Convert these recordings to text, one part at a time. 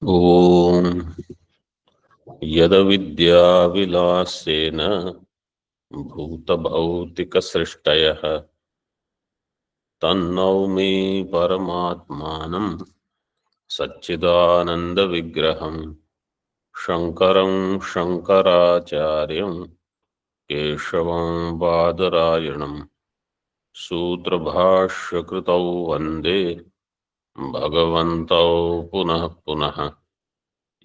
ओम यदविद्याविलासेन भूतभौतिकसृष्टयः तन्नौमि परमात्मानं सच्चिदानन्दविग्रहं शङ्करं शङ्कराचार्यं केशवं बादरायणं सूत्रभाष्यकृतौ वन्दे भगवन्तौ पुनः पुनः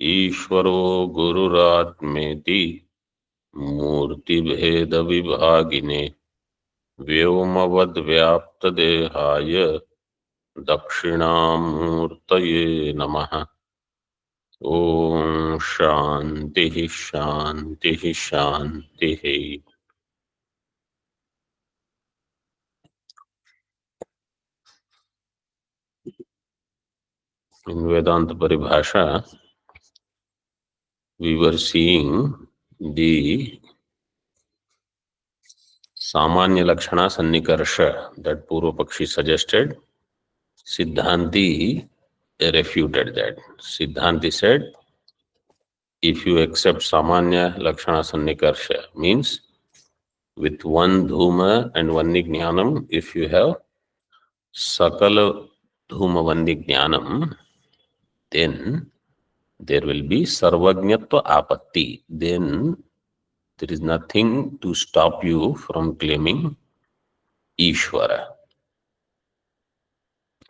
ईश्वरो गुरुरात्मेति मूर्तिभेदविभागिने व्योमवद्व्याप्तदेहाय दक्षिणामूर्तये नमः। ओम शांति शांति शांति। In Vedanta Paribhasha, we were seeing the Samanya Lakshana Sannikarsha that Purvapakshi suggested. Siddhanti refuted that. Siddhanti said, if you accept Samanya Lakshana Sannikarsha, means with one Dhuma and one Jnanam, if you have Sakala Dhuma Vandi Jnanam, then there will be Sarvajñatva Apatti. Then there is nothing to stop you from claiming Ishvara.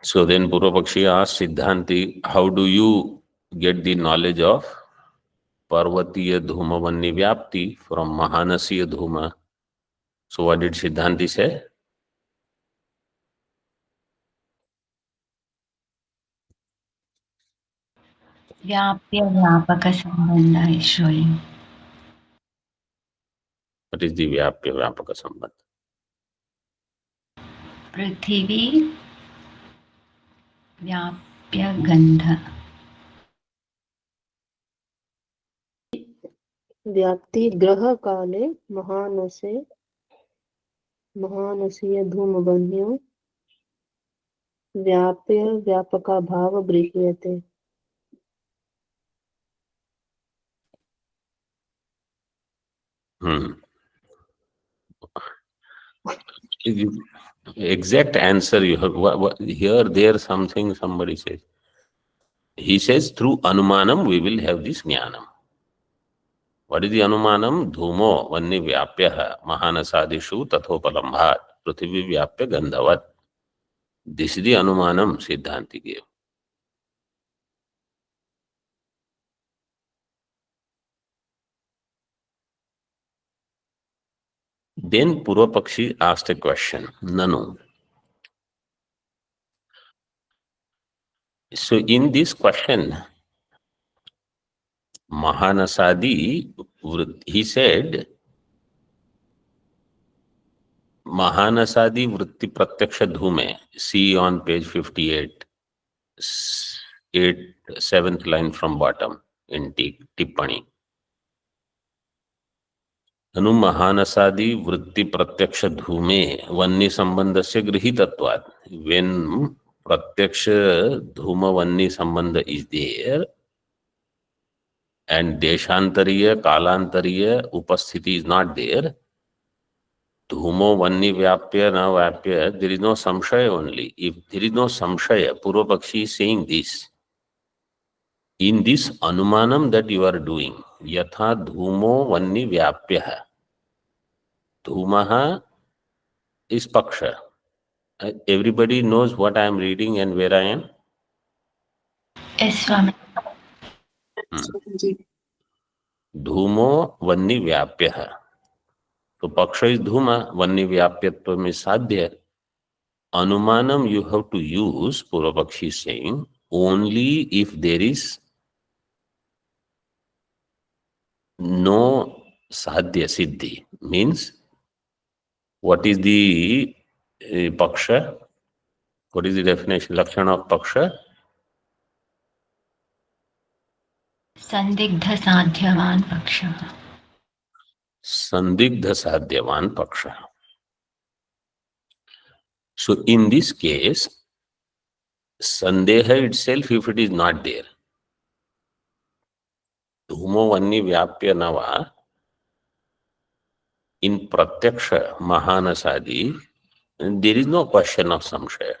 So then Purvapakshi asked Siddhanti, how do you get the knowledge of Parvatiya Dhuma Vanni Vyapti from Mahanasiya Dhuma? So what did Siddhanti say? व्याप्य व्यापक संबंध is showing. What is the Vyapya Vyapaka Sambandha? पृथिवी व्याप्य गंध व्याप्ति ग्रह काले महानसीय धूम बन्यो व्याप्य व्यापका भाव गृह्यते. Exact answer you have. Here, there, something somebody says. He says through Anumanam we will have this Jnanam. What is the Anumanam? Dhumo Vanni Vyapyaha Mahanasadishu Tathopalambhat Prithvi Vyapya Gandhavat. This is the Anumanam Siddhanti gave. Then Purvapakshi asked a question. Nanu. So in this question, Mahanasadi, he said, Mahanasadi Vritti Pratyaksha Dhume. See on page 58, 7th line from bottom in Tippani. अनु महानसादि वृत्ति प्रत्यक्ष धूमे वन्नी संबंध से गृहीतत्वात्. When प्रत्यक्ष धूम वन्नी संबंध is there and देशांतरीय कालांतरीय उपस्थिति is not there, धूमो वन्नी व्याप्य न व्याप्य, there is no samshaya only. If there is no samshaya, Purvapakshi is saying this. In this anumanam that you are doing, yatha dhumo vanni vyapyah. Dhumaha is paksha. Everybody knows what I am reading and where I am? Yes, Swami. Dhumo vanni vyapyah. So paksha is dhuma, vanni vyapyatvam is sadhya. Anumanam you have to use, Purvapakshi is saying, only if there is no sadhya siddhi. Means, what is the paksha? What is the definition, lakshana of paksha? संदिग्ध साध्यवान पक्ष. Sandigdha sadhyavan paksha. So in this case, sandeha itself, if it is not there, धूमो वन्नी व्याप्य न वा, in pratyaksha mahanasadi, there is no question of samshaya.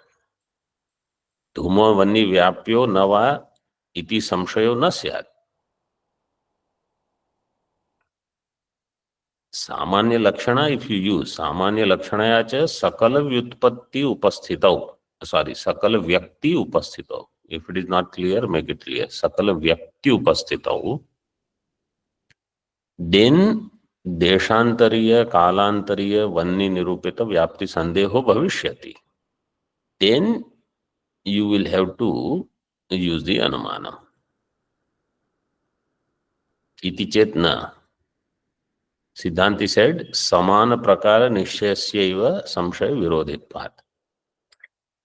Dhumo vanni vyapyo nava iti samshayo na syat. सामान्य लक्षणा, if you use सामान्य लक्षणायाच सकल व्युत्पत्ति उपस्थितौ, sorry, सकल व्यक्ति उपस्थितौ. If it is not clear, make it clear. सकल व्यक्ति उपस्थितौ, then देशांतरीय कालांतरीय वन्नी निरूपित व्याप्ति संदेहो भविष्यति. Then you will have to use the anumanam. Iti chet na. Siddhanti said, samana prakara nishchayasyaiva samshaya virodhitvat.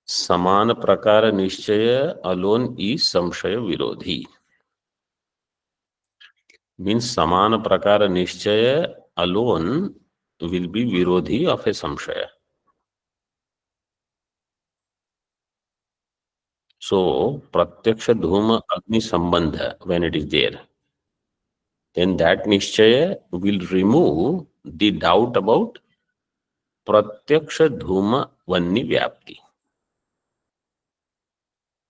Samana prakara nishchaya alone is samshaya virodhi. Means samana prakara nishchaya alone will be virodhi of a samshaya. So, pratyaksha dhuma agni sambandha, when it is there, then that nishchaya will remove the doubt about pratyaksha dhuma vanni vyapti.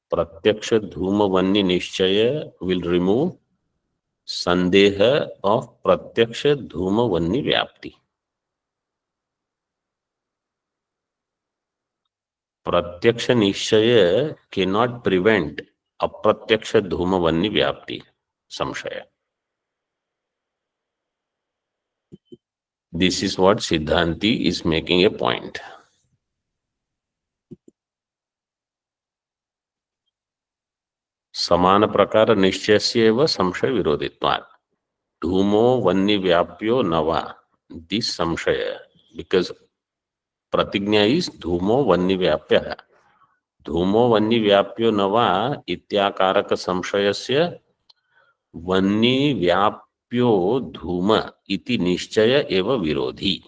Pratyaksha dhuma vanni nishchaya will remove sandeha of pratyaksha dhuma vanni vyapti. Pratyaksha nishchaya cannot prevent apratyaksha dhuma vanni vyapti samshaya. This is what Siddhanti is making a point. समान प्रकार निश्चयस्यैव संशय विरोधित्वात्. धूमो वन्नी व्याप्यो नवा. This samshaya, because प्रतिज्ञा is धूमो वन्नी व्याप्य. धूमो वन्नी व्याप्यो नवा इत्याकारक संशयस्य वन्नी व्याप्यो धूम इति निश्चय एव विरोधी.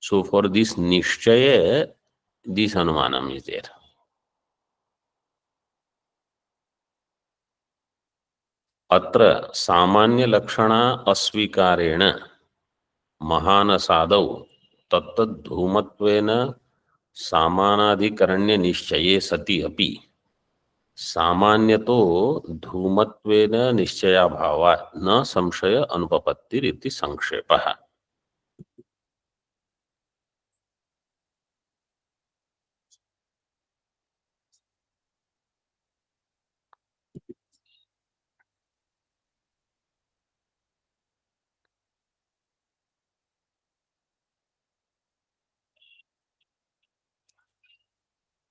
So for this निश्चय, this anumanam is there. अत्र सामान्य लक्षणा अस्वीकारेण महानसादौ तत्तद्धूमत्वेन सामानाधिकरण्य निश्चये सति अपि सामान्यतो धूमत्वेन निश्चयाभावात् न संशय अनुपपत्तिरिति संक्षेपः.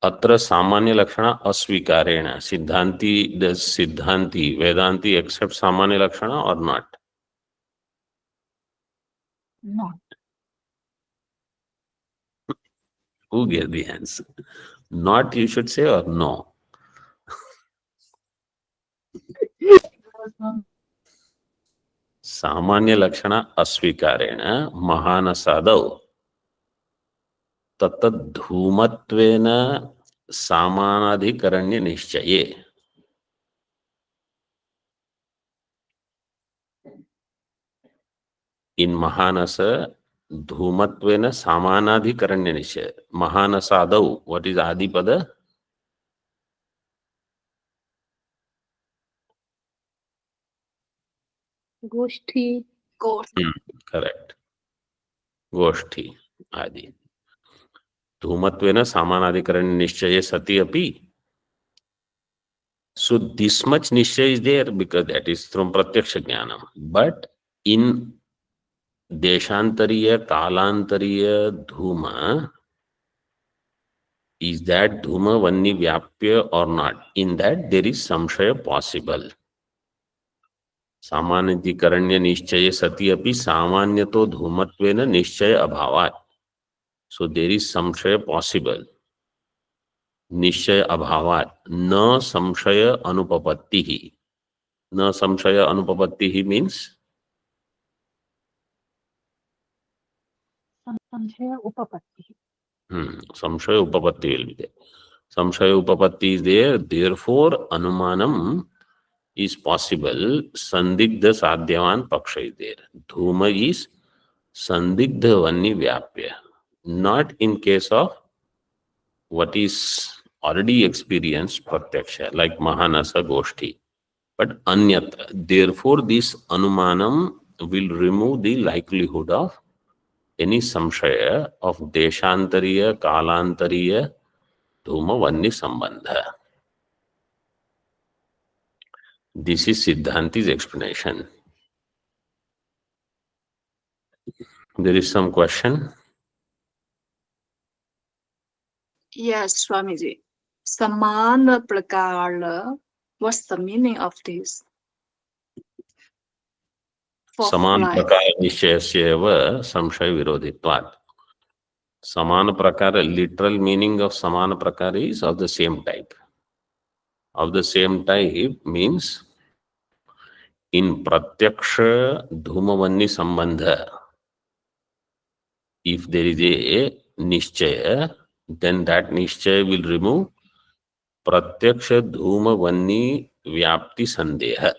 अत्र सामान्य लक्षण अस्वीकारेण. सिद्धांति, does Siddhanti, Vedanti accept सामान्य लक्षण or not? Not. Who gave the answer? Not you should say or no? सामान्य लक्षण अस्वीकारेण महानसादौ तत्तद्धूमत्वेन सामानाधिकरण्य निश्चये. In Mahanasa, धूमत्वेन सामानाधिकरण्य निश्चय. Mahanasadav, what is Adipada? गोष्ठी. Correct. Goshti, Adi. धूमत्वेन सामानाधिकरण्य निश्चये सति अपि. So this much निश्चय is there because that is from pratyaksha jnanam. But in deshanteriya kalanteriya dhuma, is that dhuma vanni vyapya or not? In that there is samshaya possible. सामान्यधिकरण्य निश्चये सति अपि सामान्यतो धूमत्वेन निश्चय अभावात्. So there is samshaya possible. निश्चय अभावात् न संशय अनुपपत्तिः. न संशय अनुपपत्तिः means संशय उपपत्ति. संशय उपपत्ति will be there. Samshaya upapatti is there, therefore anumanam is possible, Sandigdha Sadhyavan Paksha is there. Dhuma is Sandigdha Vanni Vyapya. Not in case of what is already experienced Pratyaksha, like Mahanasa Goshti, but Anyatra. Therefore, this Anumanam will remove the likelihood of any samshaya of Deshantariya, Kalantariya, Dhuma Vanni Sambandha. This is Siddhanti's explanation. There is some question? Yes, Swamiji. Samana prakara. What's the meaning of this? Saman Like, prakara nishyasyeva samshaya virodhitvat. Samana prakara, literal meaning of samana prakara is of the same type. Of the same type means in pratyaksha dhumavanni sambandha, if there is a nishchaya, then that nishchaya will remove pratyaksha dhumavanni vyapti sandeha.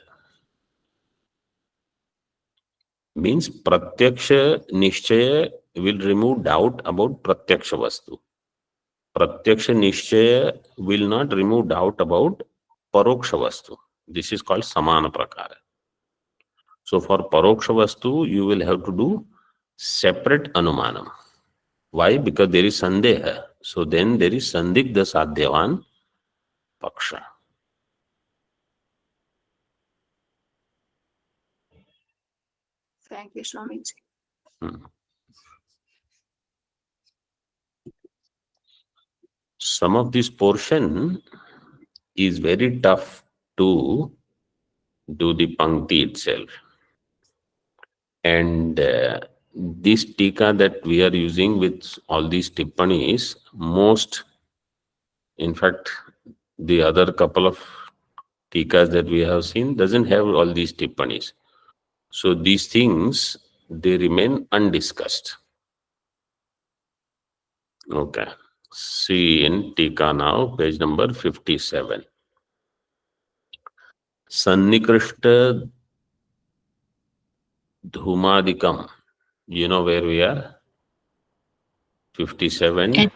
Means pratyaksha nishchaya will remove doubt about pratyaksha vastu. Pratyaksha nishchaya will not remove doubt about paroksha vastu. This is called samana prakara. So for paroksha vastu, you will have to do separate anumanam. Why? Because there is sandeha. So then there is sandigdha sadhyavan paksha. thank you, Swamiji. Some of this portion is very tough to do the pankti itself. And this tika that we are using with all these tippanis, most, in fact, the other couple of tikas that we have seen doesn't have all these tippanis. So these things, they remain undiscussed. Okay. See in tika now, page number 57. Sannikrishta Dhumadikam. You know where we are? 57. Yes.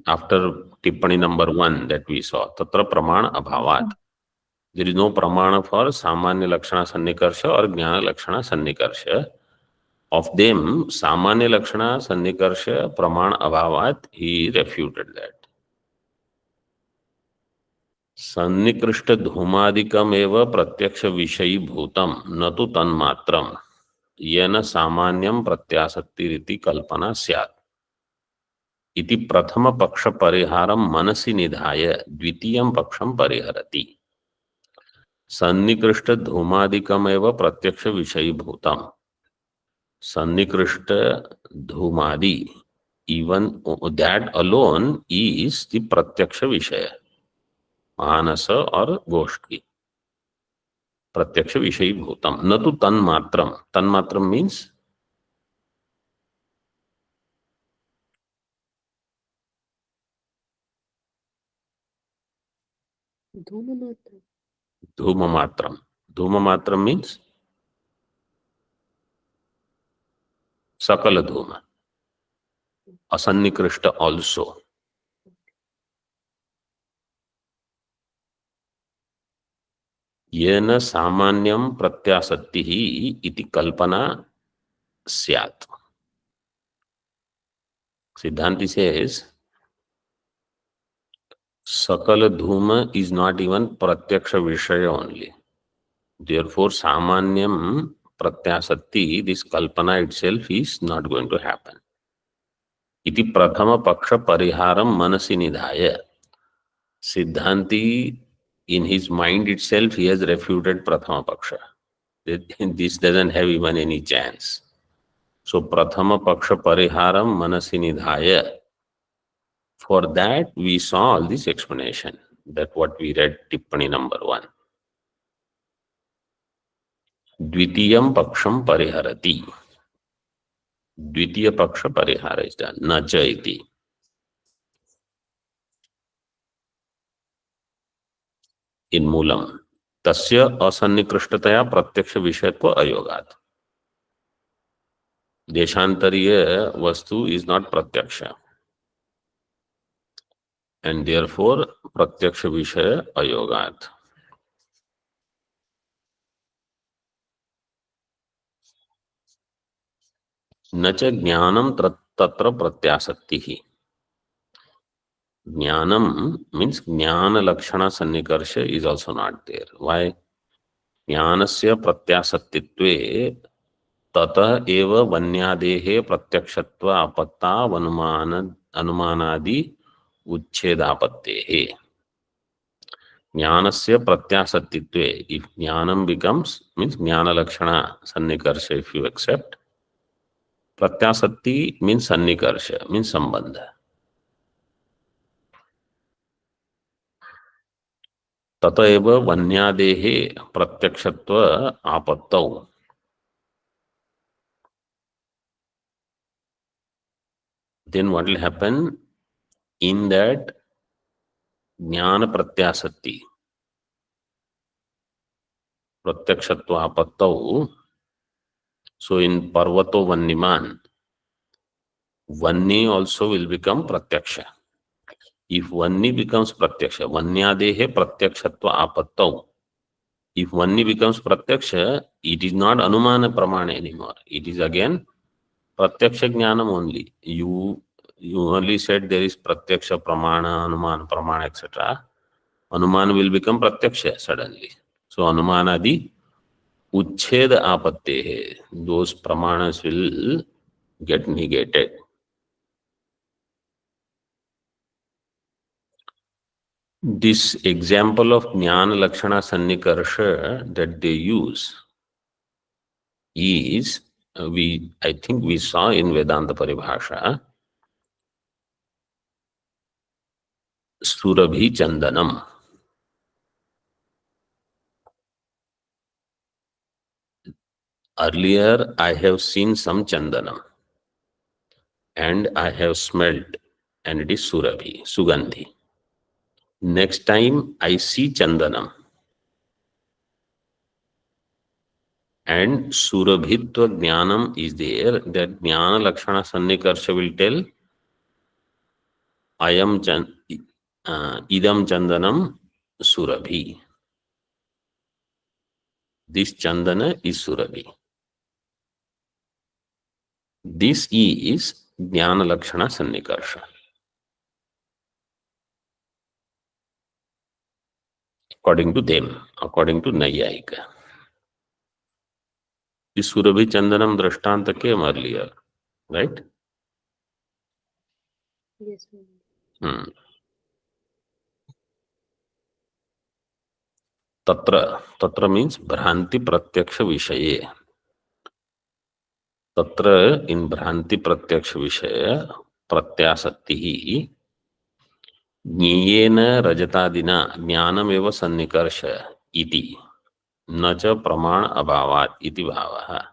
After Tippani number 1 that we saw, Tatra Pramana Abhavat. There is no Pramana for Samanya Lakshana Sannikarsha or Jnana Lakshana Sannikarsha. Of them, Samanya Lakshana Sannikarsha Pramana Abhavat, he refuted that. Sannikrishta Dhumadikam eva Pratyaksha Vishayi Bhutam Natu Tanmatram Yena Samanyam Pratyasakti Riti Kalpana Syat. इति प्रथम पक्ष परिहारम मनसि निधाय द्वितीयं पक्षं परिहरति. सन्निकृष्ट धूमादिकमेव प्रत्यक्ष विषयीभूतम्. सन्निकृष्ट धूमादि, even that alone is the प्रत्यक्ष विषय, मानस और गोष्ठी. प्रत्यक्ष विषयीभूतम् न तो तन्मात्रम. तन्मात्रम means धूममात्रम. धूममात्रम. धूममात्रम means सकल धूम. असन्निकृष्ट also. येन सामान्यम प्रत्यासक्ति ही इति कल्पना स्यात्. Siddhanti says sakala dhuma is not even pratyaksha vishaya only. Therefore samanyam pratyasakti, this kalpana itself is not going to happen. Iti prathama paksha pariharam manasi nidhaya. Siddhanti, in his mind itself, he has refuted prathama paksha. This doesn't have even any chance. So prathama paksha pariharam manasi nidhaya. For that we saw all this explanation, that what we read tippani number 1. Dvitiyam paksham pariharati. Dvitiya paksha parihara is done. Na cha iti. In Moolam. तस्य असन्निकृष्टतया प्रत्यक्ष विषयत्व अयोगात्. देशांतरीय वस्तु is not प्रत्यक्ष and therefore प्रत्यक्ष विषय अयोगात्. न च ज्ञानम तत्र प्रत्यासक्तिः. ज्ञानम means ज्ञान लक्षण सन्निकर्ष is also not there. Why? ज्ञानस्य प्रत्यासक्तित्वे ततः एव वन्यादेः प्रत्यक्षत्व आपत्ता अनुमानादि उच्छेदापत्तेः. ज्ञानस्य प्रत्यासक्तित्वे, if ज्ञानम becomes means ज्ञान लक्षण सन्निकर्ष, if you accept, प्रत्यासक्ति means सन्निकर्ष means संबंध. तत एव वन्यादेः प्रत्यक्षत्व आपत्तौ. Then what will happen in that ज्ञान प्रत्यासक्ति प्रत्यक्षत्व आपत्तौ? So in Parvato Vanniman, Vanni also will become Pratyaksha. If Vanni becomes Pratyaksha, Vanyadehe Pratyakshatva Apattau. If Vanni becomes Pratyaksha, it is not Anumana Pramana anymore. It is again Pratyaksha Jnanam only. You only said there is Pratyaksha Pramana, Anumana Pramana, etc. Anumana will become Pratyaksha suddenly. So Anumanadi Uchcheda Apatte, those Pramanas will get negated. This example of Jnana Lakshana Sannikarsha that they use is, I think we saw in Vedanta Paribhasha, Surabhi Chandanam. Earlier, I have seen some Chandanam and I have smelled, and it is Surabhi, Sugandhi. Next time I see Chandanam and Surabhitva Jnanam is there, that Jnana Lakshana Sannikarsha will tell, Idam Chandanam Surabhi. This Chandana is Surabhi. This is Jnana Lakshana Sannikarsha. According to them, according to Nayayika. This Surabhi Chandanam Drashtanta came earlier, right? Yes, Swamiji. Tatra means Bhranti Pratyaksha Vishaye. Tatra in Bhranti Pratyaksha Vishaya Pratyasaktihi Jnayena Rajatadina Jnanam eva Sannikarsha iti na cha Praman Abhavat iti bhavaha.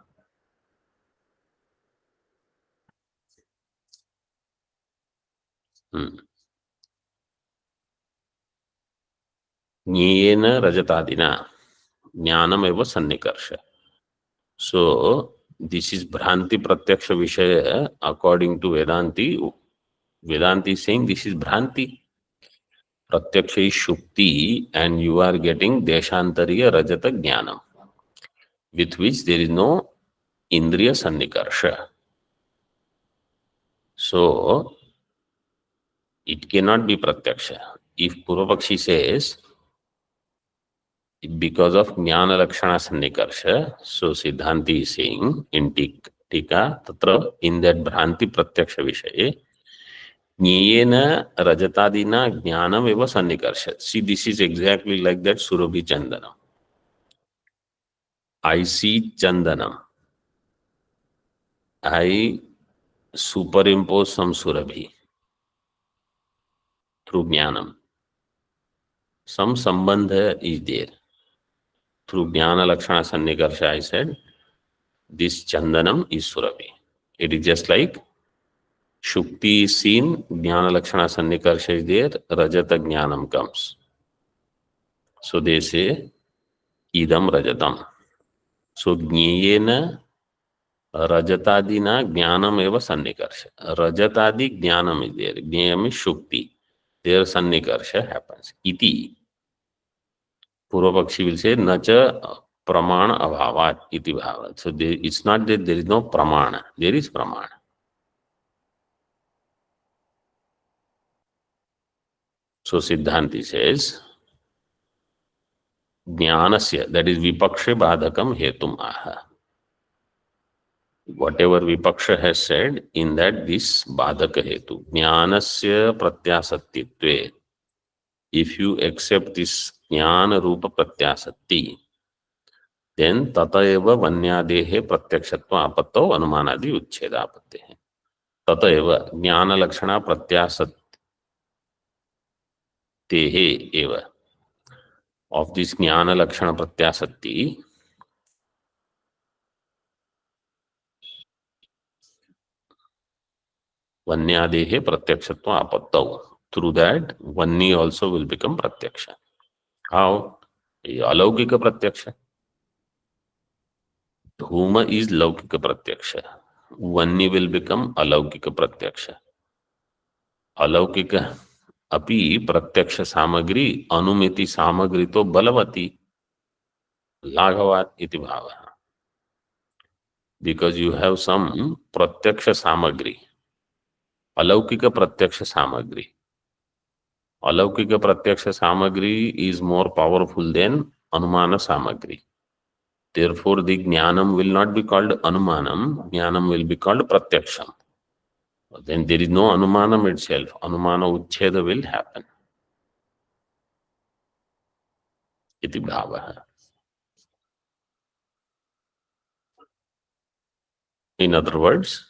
Jnayena Rajatadina Jnanam eva Sannikarsha. So this is Bhranti Pratyaksha Vishaya according to Vedanti. Vedanti is saying this is Bhranti. Pratyaksha is Shukti and you are getting Deshantariya Rajata Jnanam, with which there is no Indriya Sannikarsha. So it cannot be Pratyaksha. If Purvapakshi says because of Jnana Lakshana Sannikarsha, so Siddhanti is saying in Tika, Tatra, in that Bhranti Pratyaksha Vishaye, Jnayena Rajatadina Jnanam eva Sannikarsha. See, this is exactly like that Surabhi Chandanam. I see Chandanam. I superimpose some Surabhi through Jnanam. Some Sambandha is there. Through Jnana Lakshana Sannikarsha, I said, this Chandanam is Surabhi. It is just like Shukti is seen, Jnana Lakshana Sannikarsha is there, Rajata Jnanam comes. So they say, idam rajatam. So jneyena rajatadina jnanam eva sannikarsha. Rajatadi jnanam is there. Jneyam is shukti. There sannikarsha happens. Iti. Purvapakshi will say nacha pramana abhavat iti bhavat. So it's not that there is no pramana. There is pramana. So Siddhanti says jnanasya, that is vipaksha badhakam hetum aha. Whatever vipaksha has said, in that this badhaka hetu. Jnanasya pratyasatitve. If you accept this jnana rupa pratyasatti, then tata eva vanyadehe pratyakshatva apato anumanadi uchcheda apatte. Tata eva jnana lakshana pratyasattehe eva. Of this jnana lakshana pratyasatti, vanyadehe pratyakshatva apattau. Through that, vanni also will become pratyaksha. How? Alaukika pratyaksha. Dhuma is laukika pratyaksha. Vanni will become alaukika pratyaksha. Alaukika api pratyaksha samagri anumiti samagri to balavati laghavat iti bhava. Because you have some pratyaksha samagri. Alaukika pratyaksha samagri. Alaukika pratyaksha samagri is more powerful than anumana samagri. Therefore, the jnanam will not be called anumanam, jnanam will be called pratyaksham. Then there is no anumanam itself. Anumana uchcheda will happen. Iti bhavaha. In other words,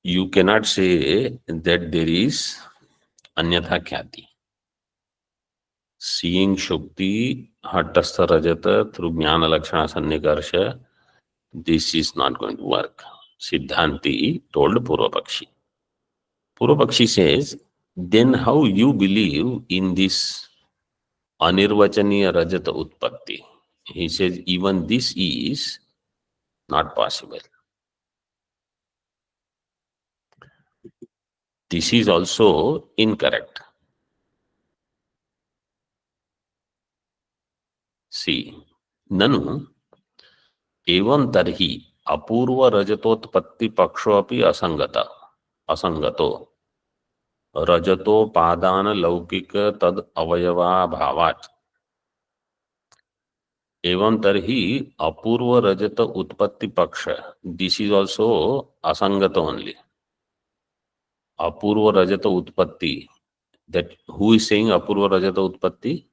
you cannot say that there is anyatha khyati. Seeing Shukti, Hatastha Rajata through Jnana Lakshana Sannikarsha, this is not going to work. Siddhanti told Purvapakshi. Purvapakshi says, then how you believe in this Anirvachaniya Rajata Utpatti? He says, even this is not possible. This is also incorrect. See, nanu evam tarhi apurva rajatotpatti paksho api asangato rajato padana laukika tad avayava bhavat evam tarhi apurva rajata utpatti paksha. This is also asangata only. Apurva rajata utpatti. That who is saying apurva rajata utpatti?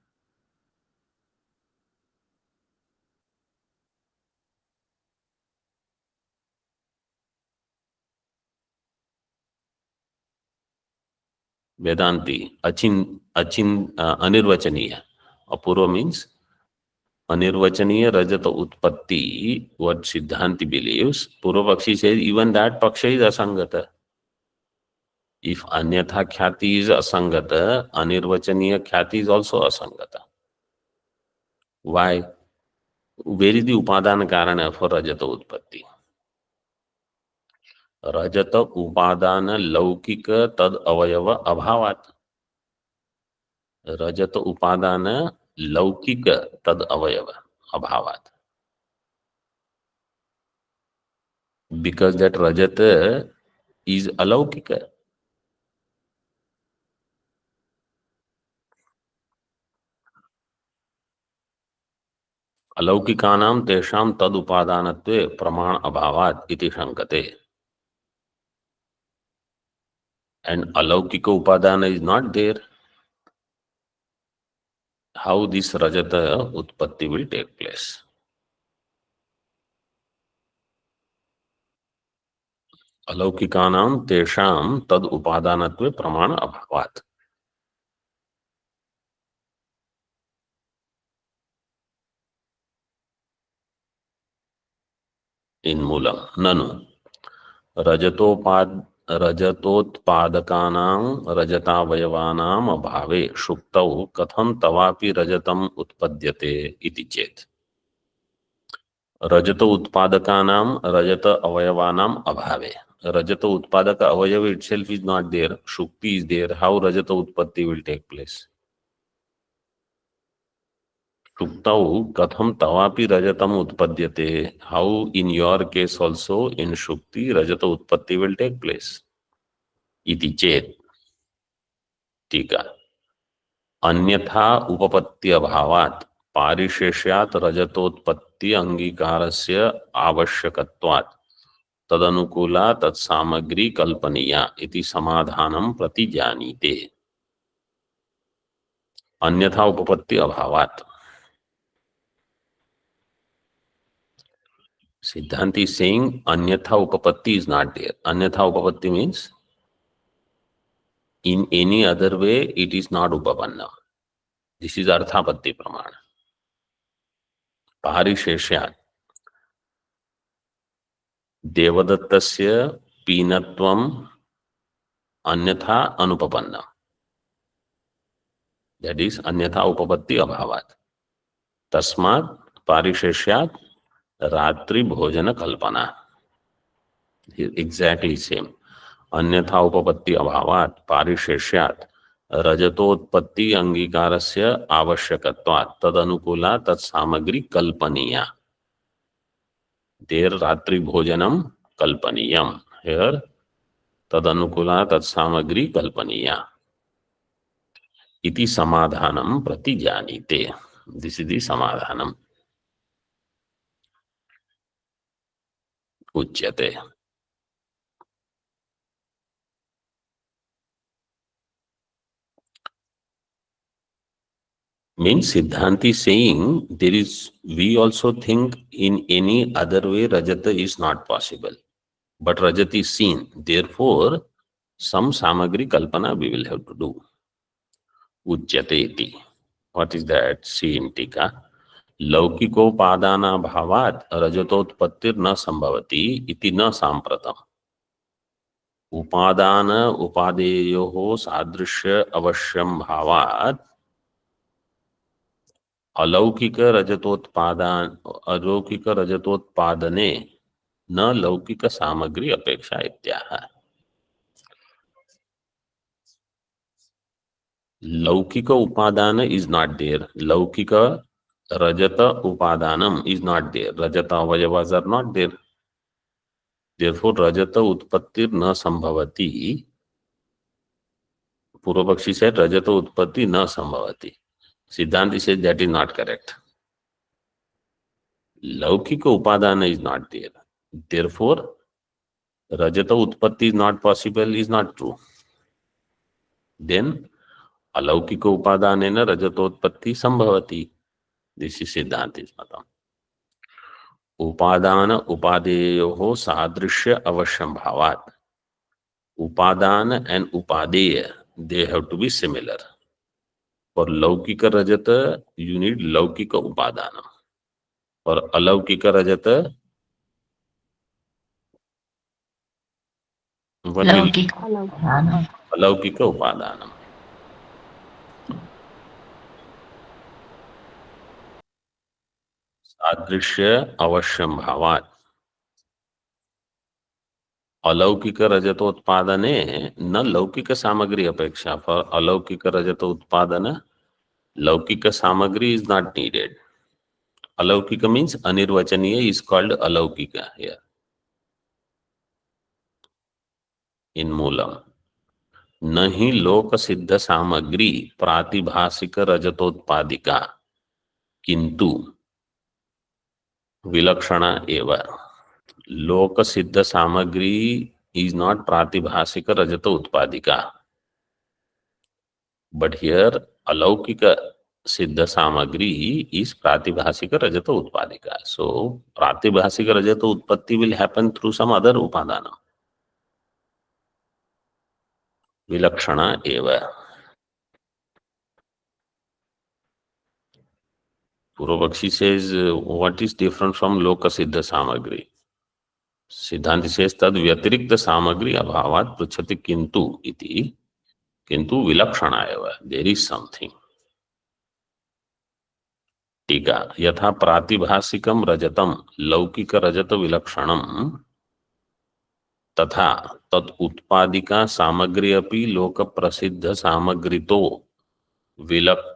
Vedanti. Anirvachaniya. Apurva means Anirvachaniya Rajata Utpatti, what Siddhanti believes. Purvapakshi says even that paksha is asangata. If anyatha khyati is asangata, Anirvachaniya khyati is also asangata. Why? Where is the upadana karana for Rajata Utpatti? Rajata upadana laukika tad avayava abhavat. Rajata upadana laukika tad avayava abhavat. Because that Rajata is alaukika. अलौकिकानां तेषां तद उपादानत्वे प्रमाण अभावात् इति शंकते. And alaukika upadana is not there. How this rajata utpatti will take place? Alaukikanam tesham tad upadanatve pramana abhavat. In Moolam, nanu rajatopad रजतोत्पादकानां रजतावयवानाम् अभावे शुक्तौ कथं तवापि रजतम् उत्पद्यते इति चेत् रजत उत्पादकानां रजत अवयवानाम् अभावे, रजत उत्पादक अवयव itself is not there, shukti is there, how rajata utpatti will take place? Shuktau katham tavapi rajatam utpadyate, how in your case also in shukti rajata utpatti will take place? Iti chet, टीका, अन्यथा उपपत्ति अभावात् पारिशेष्यात् रजतोत्पत्ति अंगीकारस्य आवश्यकत्वात् तदनुकूला तत्सामग्री कल्पनीया इति समाधानं प्रतिजानीते। अन्यथा उपपत्ति अभावात्, Siddhanti is saying anyatha upapatti is not there. Anyatha upapatti means in any other way it is not upapanna. This is arthapatti pramana. Parisheshyat devadattasya peenatvam anyatha anupapanna. That is anyatha upapatti abhavat. Tasmat parisheshyat ratri bhojana kalpana. Exactly same. अन्यथा उपपत्ति अभावात् पारिशेष्यात् रजतोत्पत्ति अंगीकारस्य आवश्यकत्वात् तदनुकूला तत्सामग्री कल्पनीया। देर रात्रि भोजनम कल्पनीयम, here तदनुकूला तत्सामग्री कल्पनीया इति समाधानम प्रतिजानीते। This is the समाधानम उच्यते। Means Siddhanti saying there is, we also think in any other way Rajata is not possible. But Rajat is seen. Therefore, some samagri kalpana we will have to do. Ujjate iti. What is that? See in Tika. Laukiko padana bhavat rajatotpattir na sambhavati iti na sampratam. Upadana upadeyoho sadrishya avashyam bhavat अलौकिक रजतोत्पादने न लौकिक सामग्री अपेक्षा इत्याह। लौकिक उपादान is not there, लौकिक रजत उपादानम इज नॉट देयर, रजत अवयवास आर नॉट देयर, देयरफॉर रजत उत्पत्ति न संभवति। पूर्व पक्षी से रजत उत्पत्ति न संभवति, Siddhanti says that is not correct. Laukika upadana is not there. Therefore, Rajata utpatti is not possible is not true. Then, Alaukika upadanena Rajatotpatti sambhavati. This is Siddhanti's matam. Upadana upadeyoho sadrishya avashyam bhavat. Upadana and upadeya, they have to be similar. For Laukika Rajata, you need Laukika upadana. For Alaukika Rajata, what will Alaukika upadana. Sadrishya avashyam bhavat. अलौकिक रजतोत्पादने न लौकिक सामग्री अपेक्षा। For अलौकिक रजत उत्पादन लौकिक सामग्री is not needed. अलौकिक मीन्स अनिर्वचनीय इज कॉल्ड अलौकिक हियर इन मूलम. न ही लोक सिद्ध सामग्री प्रातिभासिक रजतोत्पादिका किंतु विलक्षणा एवं. लोक सिद्ध सामग्री is not प्रातिभासिक Rajat उत्पादिका, but here alaukika siddha samagri is pratibhasika rajata utpadika. So pratibhasika rajata utpatti will happen through some other upadana. Vilakshana eva. Purvapakshi says, what is different from loka siddha samagri? Siddhanti says tad व्यतिरिक्त सामग्री अभावात् पृच्छति किंतु इति, किंतु विलक्षणा एव, there is something. टीका यथा प्रातिभासिकम रजतम लौकिक रजत विलक्षणम तथा तत् उत्पादिका सामग्री अपि लोक प्रसिद्ध सामग्रीतो विलक्षणैव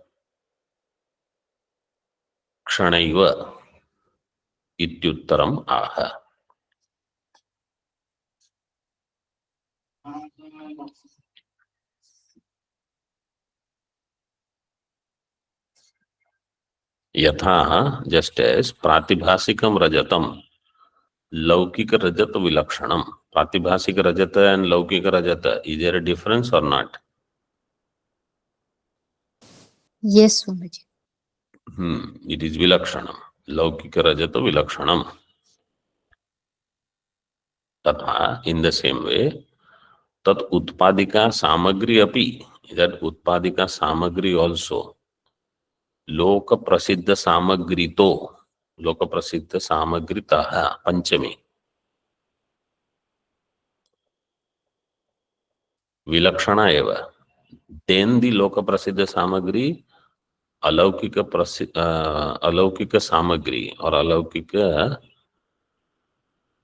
इत्युत्तरम आह. यथा जस्ट एज प्रातिभासिकम रजतम लौकिक रजत विलक्षणम. प्रातिभासिक रजत एंड लौकिक रजत, इज देयर अ डिफरेंस और not? Yes, Swamiji. It is विलक्षणम. लौकिक रजत विलक्षणम. तथा in the same way tat utpadika सामग्री अपि, that उत्पादिका सामग्री also लोक प्रसिद्ध सामग्री तो, लोक प्रसिद्ध सामग्रीतः पंचमी विलक्षणा एव. then the लोक प्रसिद्ध सामग्री अलौकिक सामग्री और अलौकिक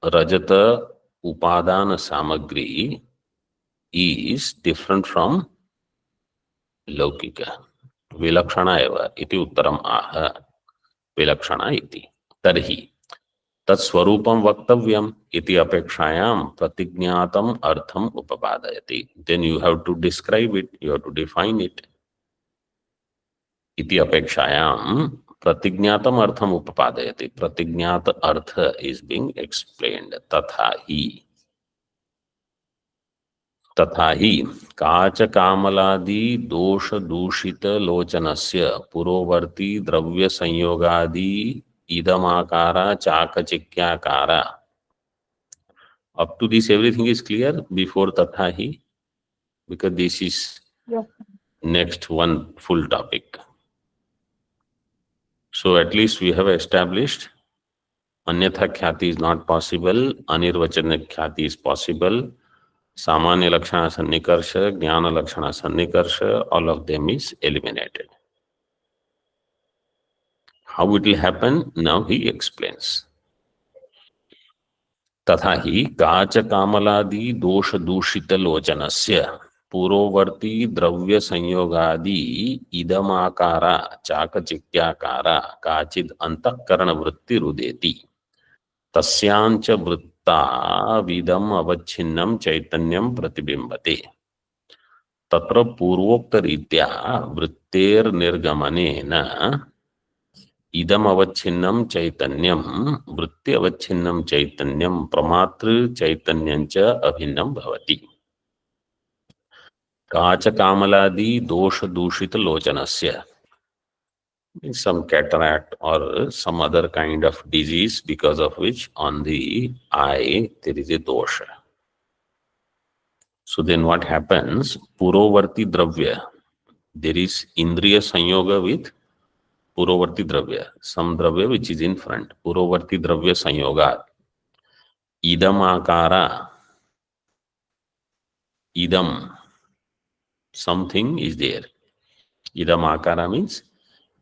रजत उपादान सामग्री is different from लौकिक. विलक्षणा एव इति उत्तरम आह. विलक्षणा इति. तर्हि तत्स्वरूपं वक्तव्यम इति अपेक्षायां प्रतिज्ञातम अर्थम उपपादयति. then you have to describe it, you have to define it. इति अपेक्षायां प्रतिज्ञातम अर्थम उपपादयति. प्रतिज्ञात अर्थ is being explained. तथा ही काच कामलादि दोष दूषित लोचनस्य पुरोवर्ती द्रव्य संयोगादि इदमाकारा चाकचिक्याकारा. Up to this everything is clear before tatha hi, because this is Yes. next one full topic. So at least we have established अन्यथा ख्याति is not possible, anirvachana ख्याति is possible, सामान्य लक्षण सन्निकर्ष, ज्ञान लक्षण सन्निकर्ष, all of them is eliminated. How it will happen? Now he explains. तथा ही काच कामलादि दोष दूषित लोचनस्य पूर्ववर्ती द्रव्य संयोगादि इदमाकारा चाकचिक्याकारा काचिद अंतःकरण वृत्ति रुदेति तस्यांच वृत्ता विदम अवच्छिन्नम चैतन्यम प्रतिबिंबते. तत्र पूर्वोक्त रीत्या वृत्तेर निर्गमनेन इदम अवच्छिन्नम चैतन्यम वृत्ति अवच्छिन्नम चैतन्यम प्रमातृ चैतन्यंच अभिन्नम भवति. काच कामलादि दोष दूषित लोचनस्य, some cataract or some other kind of disease because of which on the eye there is a dosha. So then what happens? Purovarti dravya, there is indriya sanyoga with Purovarti dravya, some dravya which is in front. Purovarti dravya sanyoga. Idam akara. Idam. Something is there. Idam akara means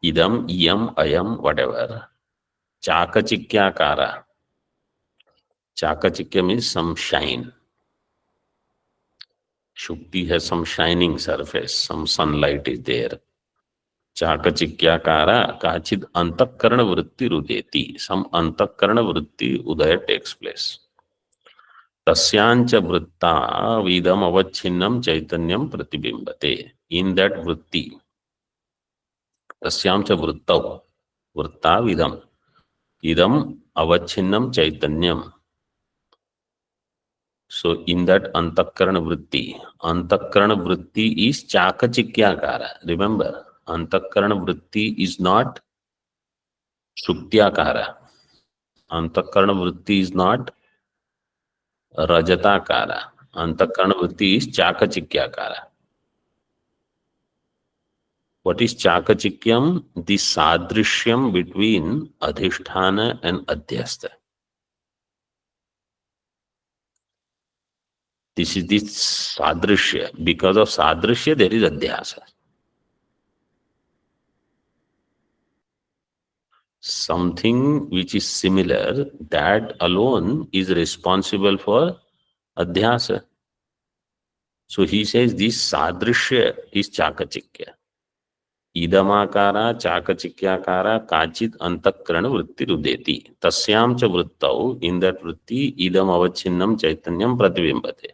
idam, iyam, ayam, whatever. Chakachikyakara. Chakachikya means some shine. Shukti has some shining surface, some sunlight is there. चाकचिक्याकारा काचिद अंतःकरण वृत्ति रुदेति, some अंतःकरण वृत्ति उदय takes place. तस्यांच वृत्ता विदम अवच्छिन्नम चैतन्यम प्रतिबिंबते. In that वृत्ति, तस्यांच वृत्तौ, वृत्ता विदम, इदम अवच्छिन्नम चैतन्यम. So in that antakaran vritti is chakachikyakara. Remember, antakaran vritti is not shuktyakara. Antakaran vritti is not rajatakara. Antakaran vritti is chakachikyakara. What is chakachikyam? The sadrishyam between adhisthana and adhyastha. This is the sadrishya. Because of sadrishya, there is adhyasa. Something which is similar, that alone is responsible for adhyasa. So he says this sadrishya is chakachikya. Idamakara chakachikyakara kachit antakarana vritti rudeti. Tasyam cha vrittau, in that vritti idam avachinnam chaitanyam pratibimbate.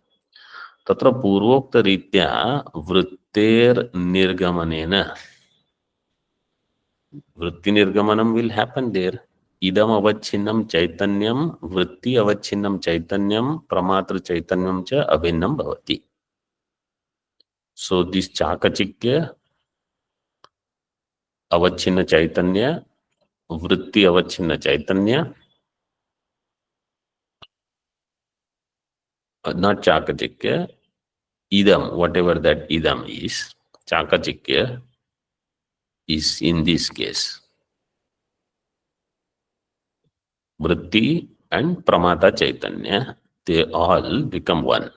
Tatra purvokta ritya vritter nirgamanena. Vritti nirgamanam will happen there. Idam avachinnam chaitanyam, vritti avachinnam chaitanyam, pramatra chaitanyam cha abhinnam bhavati. So this chakachikya, avachinna chaitanya, vritti avachinna chaitanya, not chakachikya, idam, whatever that idam is, chakachikya is in this case. Vritti and pramata chaitanya, they all become one.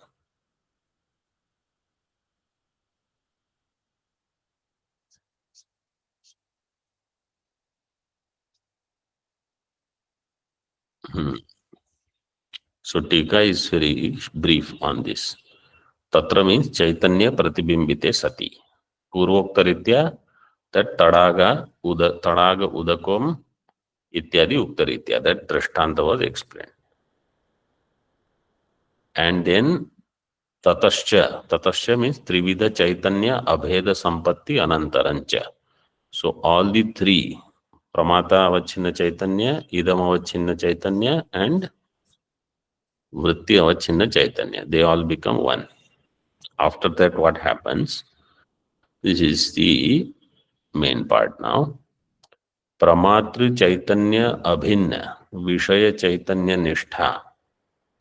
So Tika is very brief on this. Tatra means Chaitanya Pratibimbite Sati. Purvokta ritya, that Tadaga Udakom Ityadi Uktaritya, that Drishtanta was explained. And then Tatascha means Trivida Chaitanya Abheda Sampatti Anantarancha. So all the three, Pramata Avachinna Chaitanya, Idam Avachinna Chaitanya, and Vritti Avachinna Chaitanya, they all become one. After that, what happens? This is the main part now. Pramatri Chaitanya Abhinna, Vishaya Chaitanya Nishtha,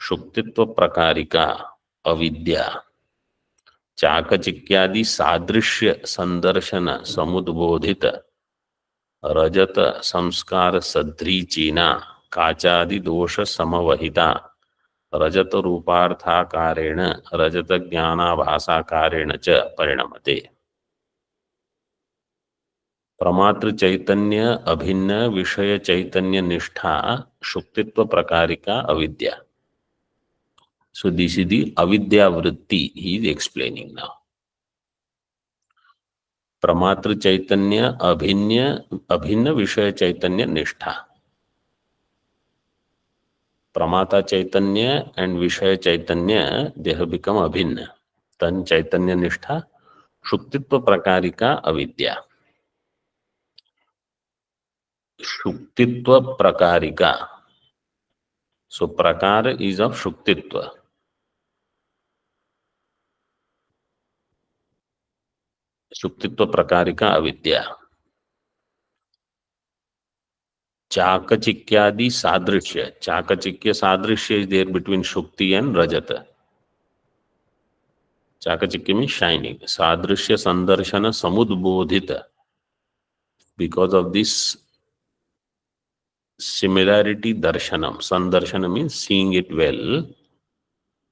Shuktitva Prakarika, Avidya, Chakachikyadi Sadrishya Sandarshana Samudbodhita, Rajata Samskara Sadrichina, Kachadi Dosha Samavahita, Rajata Rupartha Karena, Rajata Jnana Bhasa Karena Cha Parinamate. Pramatra Chaitanya Abhinna Vishaya Chaitanya Nishtha Shuktitva Prakarika Avidya. So this is the Avidya Vritti he is explaining now. Pramatra Chaitanya Abhinna Vishaya Chaitanya Nishtha. Pramata Chaitanya and Vishaya Chaitanya, they have become Abhinna. Tan Chaitanya Nishtha Shuktitva Prakarika Avidya. Shuktitva Prakarika. So Prakara is of Shuktitva. Shuktitva Prakarika Avidya. Chakachikyadi Sadrishya. Chakachikya Sadrishya is there between Shukti and Rajata. Chakachikya means shining. Sadrishya Sandarshana Samudbodhita. Because of this similarity darshanam. Sandarshana means seeing it well.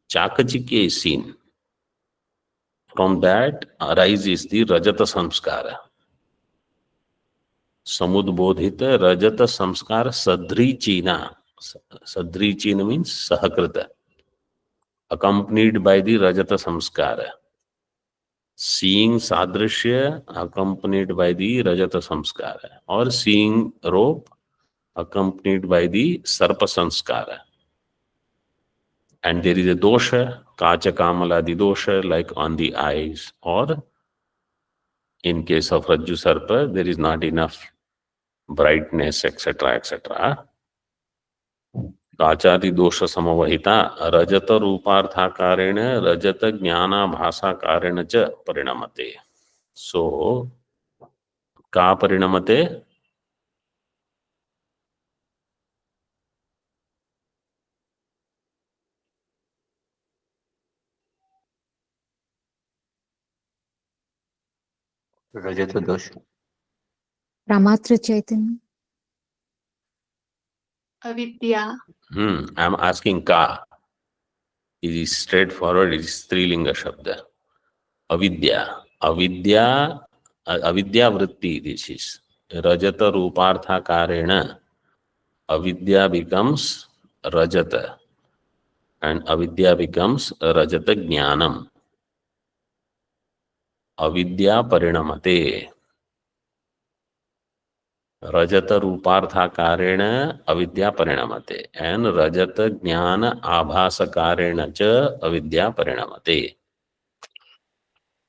Chakachikya is seen. From that arises the Rajata Samskara. Samudbodhita Rajata Samskara Sadrichina. Sadrichina means Sahakrita. Accompanied by the Rajata Samskara. Seeing Sadrishya accompanied by the Rajata Samskara. Or seeing rope accompanied by the Sarpa Samskara. And there is a dosha, Kacha Kamaladi dosha, like on the eyes, or in case of Rajju Sarpa, there is not enough brightness, etc., etc. Kachadi dosha samavahita, Rajata Rupartha Karena, Rajata Jnana Bhasa Karena cha Parinamate. So, Ka Parinamate? Rajata dosha. Pramatra Chaitanya. Avidya. I'm asking Ka. is straightforward. It is strilinga shabda. Avidya. Avidya, avidya vritti, this is. Rajata rupartha karena. Avidya becomes rajata. And avidya becomes rajata jnanam. Avidya parinamate. Rajata rupartha karena avidya parinamate. And rajata jnana abhasa karena cha avidya parinamate.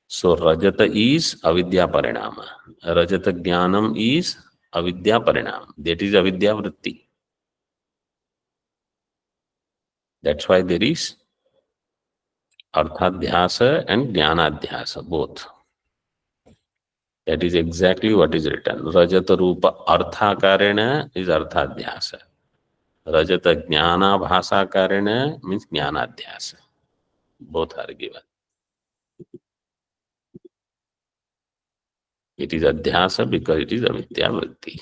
So rajata is avidya parinama. Rajata jnanam is avidya parinam. That is avidya vritti. That's why there is arthadhyasa and jnanadhyasa, both. That is exactly what is written. Rajata rupa arthakarena is arthadhyasa. Rajata jnana bhasakarena means jnanadhyasa. Both are given. It is adhyasa because it is avidya vritti.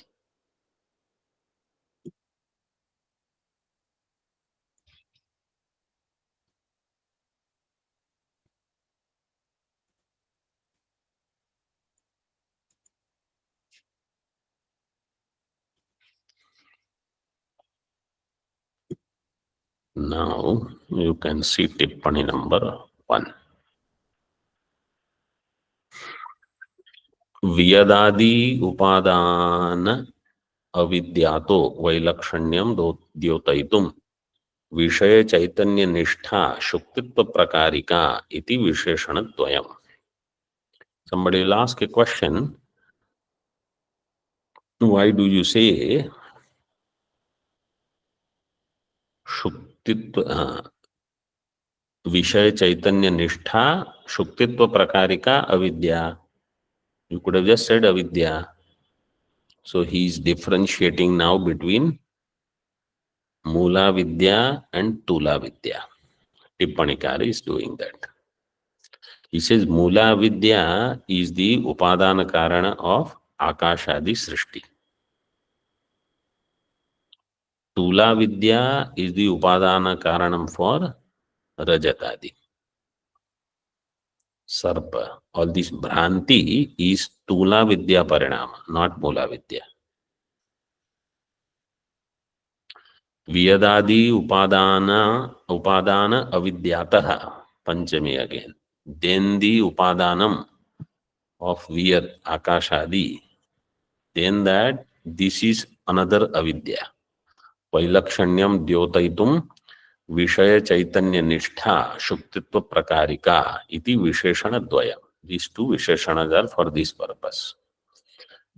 Now you can see Tippani number 1. Vyadadi upadana avidyato vailakshanyam द्योतयितुम विषय चैतन्य निष्ठा शुक्तित्व prakarika iti visheshanadvayam. Somebody will ask a question, why do you say शुक्तित्व विषय चैतन्य निष्ठा शुक्तित्व prakarika avidya? You could have just said avidya. So he is differentiating now between Mula Vidya and Tula Vidya. Tippanikara is doing that. He says Mula Vidya is the Upadana Karana of Akashadi Srishti. Tula Vidya is the Upadana Karanam for Rajatadi. Sarpa. All this Bhranti is Tula Vidya Parinama, not Mula Vidya. Vyadadi upadana avidyataha, Panchami again. Then the upadanam of Vyad, Akashadi, then that this is another avidya. Vailakshanyam dyotaitum Vishaya Chaitanya Nishtha Shuktitva Prakarika iti Visheshana Dvaya. These two Visheshanas are for this purpose.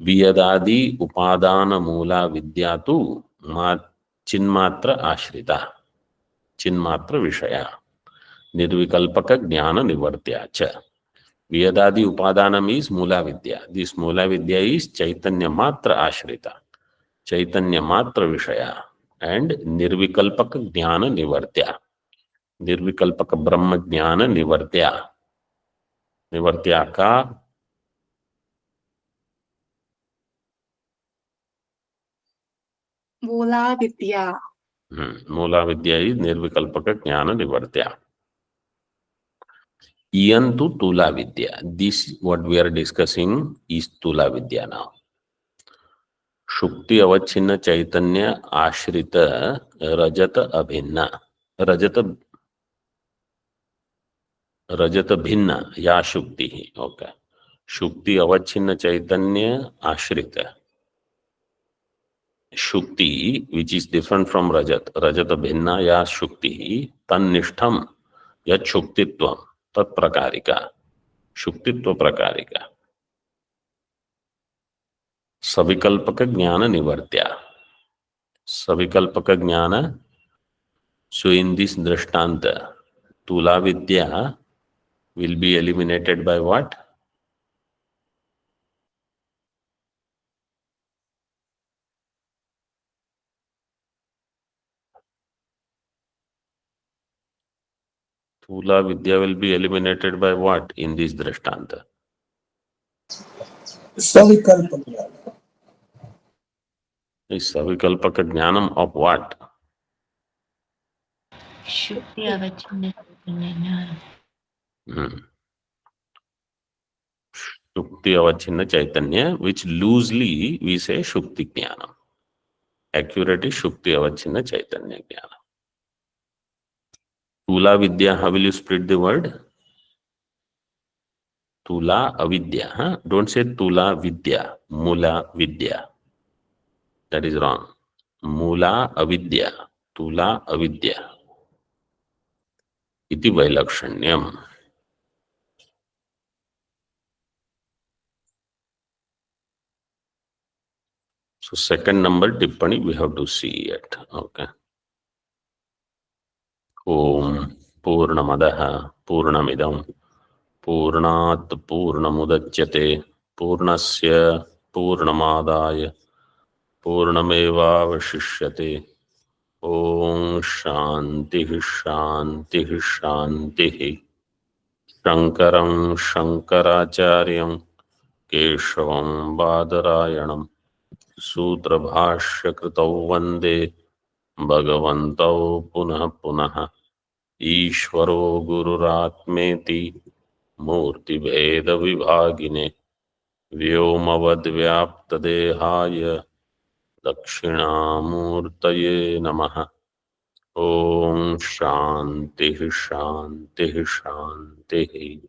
Vyadadi upadana mula vidyatu Chinmatra Ashrita, Chinmatra Vishaya, Nirvikalpaka Jnana Nivartya cha. Vyadadi Upadanam is Mula Vidya. This Mula Vidya is Chaitanya Matra Ashrita, Chaitanya Matra Vishaya, and Nirvikalpaka Jnana Nivartya. Nirvikalpaka Brahma Jnana Nivartya. Nivartya ka Mula Vidya. Mula Vidya is Nirvikalpaka Jnana Nivartya. Iyantu Tula Vidya. This what we are discussing is Tula Vidya now. Shukti Avachinna Chaitanya Ashrita Rajata Abhinna. Rajata Bhinna Ya Shukti. Okay. Shukti Avachinna Chaitanya Ashrita. Shukti, which is different from Rajat. Rajata Bhinna Ya Shukti. Tannishtham Yat Shuktitvam. Tat Prakarika. Shuktitva Prakarika. Savikalpaka Jnana Nivartya. Savikalpaka Jnana. So in this Drishtanta, Tula Vidya will be eliminated by what? Tula Vidya will be eliminated by what in this Drishtanta? Savikalpa Jnana. Is Savikalpaka Jnanam of what? Shukti Avachinna. Shukti avachinna chaitanya, which loosely we say Shukti Jnanam. Accurate is Shukti avachinna chaitanya Jnanam. Tula Vidya, how will you split the word? Tula Avidya. Huh? Don't say Tula Vidya. Mula Vidya. That is wrong. Mula Avidya. Tula Avidya. Iti Vailakshanyam. So second number Tippani we have to see it. Okay. Om Purnamadaha Purnamidam Purnat Purnamudachyate Purnasya Purnamadaya Purnamevavashishyate. Om Shanti Shanti Shanti. Shankaram Shankaracharyam Keshavam Badarayanam Sutra Bhashya Kritau Vande Bhagavantau Punah Punah Ishvaro Gururatmeti Murti Bheda Vibhagine Vyomavad Vyapta Dehaya Dakshinamurtaye Namaha. Om Shanti Shanti Shanti.